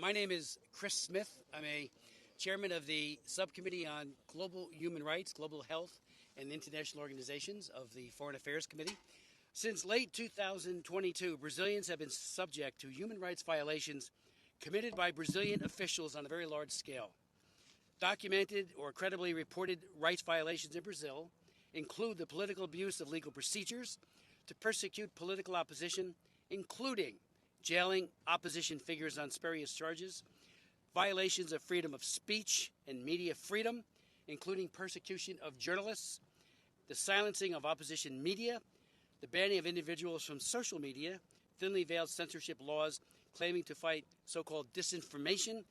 My name is Chris Smith. I'm a chairman of the Subcommittee on Global Human Rights, Global Health, and International Organizations of the Foreign Affairs Committee. Since late 2022, Brazilians have been subject to human rights violations committed by Brazilian officials on a very large scale. Documented or credibly reported rights violations in Brazil include the political abuse of legal procedures to persecute political opposition, including jailing opposition figures on spurious charges, violations of freedom of speech and media freedom, including persecution of journalists, the silencing of opposition media, the banning of individuals from social media, thinly veiled censorship laws claiming to fight so-called disinformation,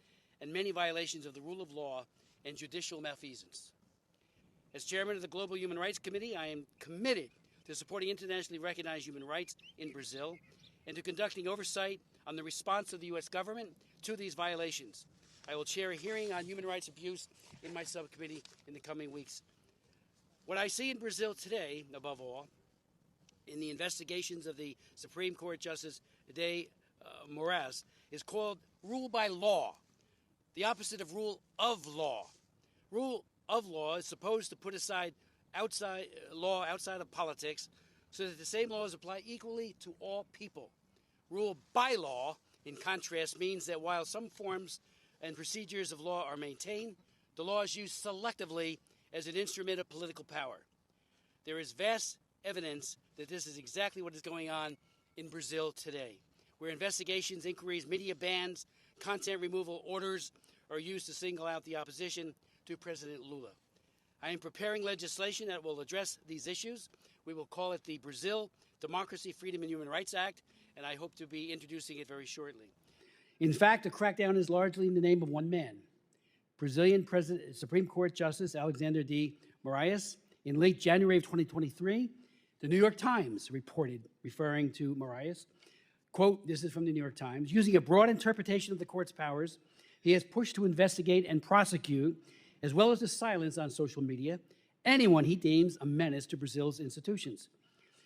and many violations of the rule of law and judicial malfeasance. As chairman of the Global Human Rights Committee, I am committed to supporting internationally recognized human rights in Brazil and to conducting oversight on the response of the U.S. government to these violations. I will chair a hearing on human rights abuse in my subcommittee in the coming weeks. What I see in Brazil today, above all, in the investigations of the Supreme Court Justice Day Moraes, is called rule by law, the opposite of rule of law. Rule of law is supposed to put aside law outside of politics so that the same laws apply equally to all people. Rule by law, in contrast, means that while some forms and procedures of law are maintained, the law is used selectively as an instrument of political power. There is vast evidence that this is exactly what is going on in Brazil today, where investigations, inquiries, media bans, content removal orders are used to single out the opposition to President Lula. I am preparing legislation that will address these issues. We will call it the Brazil Democracy, Freedom, and Human Rights Act, and I hope to be introducing it very shortly. In fact, the crackdown is largely in the name of one man, Brazilian Supreme Court Justice Alexander de Moraes. In late January of 2023, the New York Times reported, referring to Moraes, quote, this is from the New York Times, using a broad interpretation of the court's powers, he has pushed to investigate and prosecute, as well as to silence on social media, anyone he deems a menace to Brazil's institutions.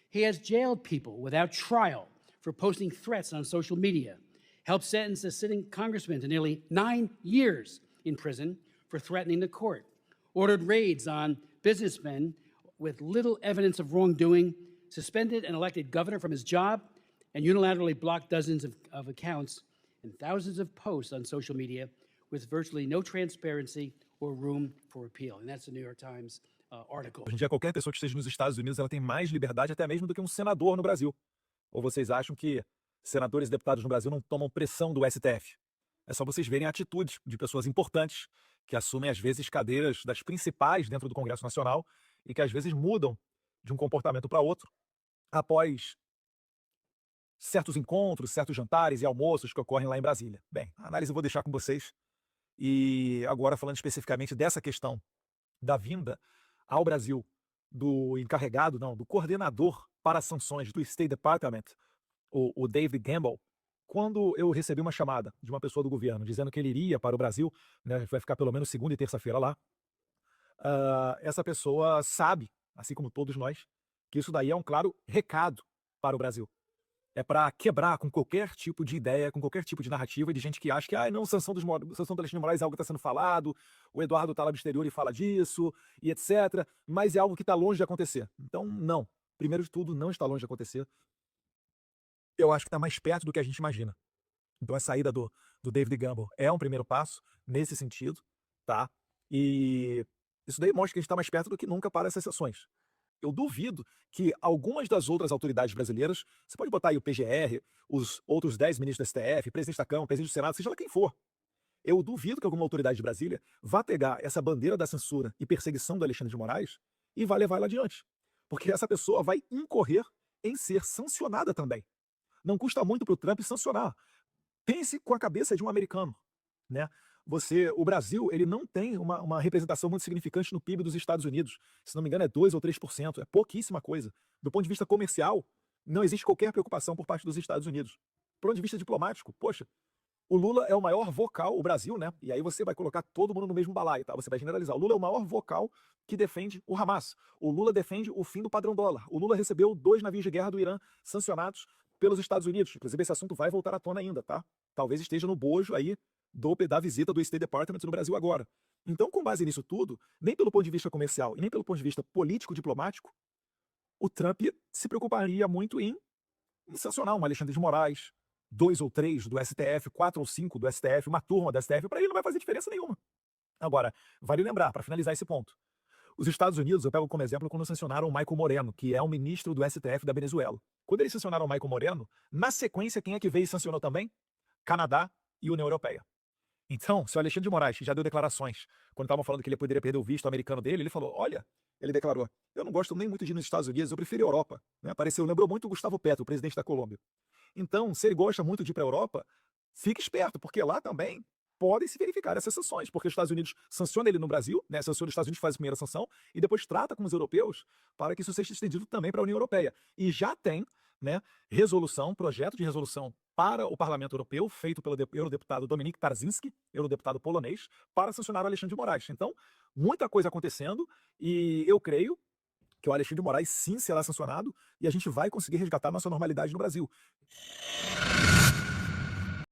He has jailed people without trial for posting threats on social media, helped sentence a sitting congressman to nearly 9 years in prison for threatening the court, ordered raids on businessmen with little evidence of wrongdoing, suspended an elected governor from his job, and unilaterally blocked dozens of accounts and thousands of posts on social media with virtually no transparency or room for appeal. And that's the New York Times article. Hoje em dia, qualquer pessoa que esteja nos Estados Unidos, ela tem mais liberdade até mesmo do que um senador no Brasil. Ou vocês acham que senadores e deputados no Brasil não tomam pressão do STF? É só vocês verem a atitude de pessoas importantes que assumem, às vezes, cadeiras das principais dentro do Congresso Nacional e que, às vezes, mudam de um comportamento para outro após certos encontros, certos jantares e almoços que ocorrem lá em Brasília. Bem, a análise eu vou deixar com vocês. E agora, falando especificamente dessa questão da vinda ao Brasil do encarregado, não, do coordenador para as sanções do State Department, o David Gamble, quando eu recebi uma chamada de uma pessoa do governo dizendo que ele iria para o Brasil, né, vai ficar pelo menos segunda e terça-feira lá, essa pessoa sabe, assim como todos nós, que isso daí é um claro recado para o Brasil. É para quebrar com qualquer tipo de ideia, com qualquer tipo de narrativa de gente que acha que não, sanção do Alexandre de Moraes é algo que está sendo falado, o Eduardo está lá no exterior e fala disso, e etc. Mas é algo que está longe de acontecer. Então, não. Primeiro de tudo, não está longe de acontecer. Eu acho que está mais perto do que a gente imagina. Então, a saída do David Gamble é um primeiro passo nesse sentido, tá? E isso daí mostra que a gente está mais perto do que nunca para essas sessões. Eu duvido que algumas das outras autoridades brasileiras, você pode botar aí o PGR, os outros 10 ministros do STF, presidente da Câmara, presidente do Senado, seja lá quem for. Eu duvido que alguma autoridade de Brasília vá pegar essa bandeira da censura e perseguição do Alexandre de Moraes e vá levar ela adiante. Porque essa pessoa vai incorrer em ser sancionada também. Não custa muito para o Trump sancionar. Pense com a cabeça de um americano, né? O Brasil, ele não tem uma representação muito significante no PIB dos Estados Unidos. Se não me engano, é 2 ou 3%. É pouquíssima coisa. Do ponto de vista comercial, não existe qualquer preocupação por parte dos Estados Unidos. Do ponto de vista diplomático, poxa, o Lula é o maior vocal, o Brasil, né? E aí você vai colocar todo mundo no mesmo balaio, tá? Você vai generalizar. O Lula é o maior vocal que defende o Hamas. O Lula defende o fim do padrão dólar. O Lula recebeu 2 navios de guerra do Irã sancionados pelos Estados Unidos. Inclusive, esse assunto vai voltar à tona ainda, tá? talvez esteja no bojo aí da visita do State Department no Brasil agora. Então, com base nisso tudo, nem pelo ponto de vista comercial e nem pelo ponto de vista político-diplomático, o Trump se preocuparia muito em sancionar um Alexandre de Moraes, 2 ou 3 do STF, 4 ou 5 do STF, uma turma do STF, para ele não vai fazer diferença nenhuma. Agora, vale lembrar, para finalizar esse ponto, os Estados Unidos, eu pego como exemplo quando sancionaram o Michael Moreno, que é o ministro do STF da Venezuela. Quando eles sancionaram o Michael Moreno, na sequência, quem é que veio e sancionou também? Canadá e União Europeia. Então, se o Alexandre de Moraes, que já deu declarações, quando estavam falando que ele poderia perder o visto americano dele, ele falou, olha, ele declarou, eu não gosto nem muito de ir nos Estados Unidos, eu prefiro a Europa. Né? Apareceu, lembrou muito o Gustavo Petro, o presidente da Colômbia. Então, se ele gosta muito de ir para a Europa, fique esperto, porque lá também podem se verificar essas sanções, porque os Estados Unidos sanciona ele no Brasil, né? Sanciona os Estados Unidos, faz a primeira sanção, e depois trata com os europeus para que isso seja estendido também para a União Europeia. E já tem, né, projeto de resolução para o Parlamento Europeu, feito pelo eurodeputado Dominik Tarczyński, eurodeputado polonês, para sancionar o Alexandre de Moraes. Então, muita coisa acontecendo, e eu creio que o Alexandre de Moraes sim será sancionado, e a gente vai conseguir resgatar nossa normalidade no Brasil.